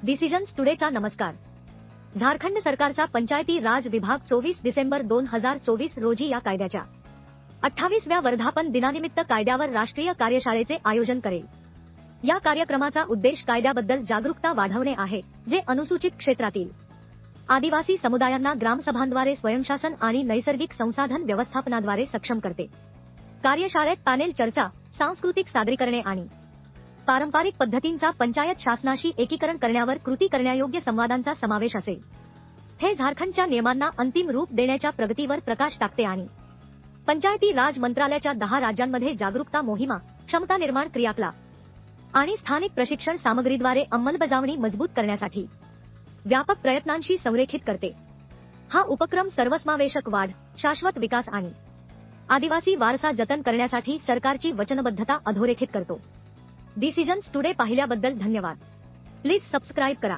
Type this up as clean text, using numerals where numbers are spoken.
Decisions टुडेचा नमस्कार. झारखंड सरकारचा पंचायती राज विभाग 24 डिसेंबर 2024 रोजी या कायद्याच्या 28व्या वर्धापन दिनानिमित्त कायद्यावर राष्ट्रीय कार्यशाळेचे आयोजन करेल. या कार्यक्रमाचा उद्देश कायद्याबद्दल जागरूकता वाढवणे आहे, जे अनुसूचित क्षेत्रातील आदिवासी समुदायांना ग्रामसभांद्वारे स्वयंशासन आणि नैसर्गिक संसाधन व्यवस्थापनाद्वारे सक्षम करते. कार्यशाळेत पॅनेल चर्चा, सांस्कृतिक सादरीकरणे आणि पारंपरिक पद्धतींचा पंचायत शासनाशी एकीकरण करण्यावर कृती करण्यायोग्य संवादांचा समावेश असेल. हे झारखंडच्या नियमांना अंतिम रूप देण्याच्या प्रगतीवर प्रकाश टाकते आणि पंचायती राज मंत्रालयाच्या 10 राज्यांमध्ये जागरूकता मोहिमा, क्षमता निर्माण क्रियाकलाप आणि स्थानिक प्रशिक्षण सामग्रीद्वारे अंमलबजावणी मजबूत करण्यासाठी व्यापक प्रयत्नांशी संरेखित करते. हा उपक्रम सर्वसमावेशक वाढ, शाश्वत विकास आणि आदिवासी वारसा जतन करण्यासाठी सरकारची वचनबद्धता अधोरेखित करतो. डिसिजन्स टुडे पाहिल्याबद्दल धन्यवाद. प्लीज सबस्क्राईब करा.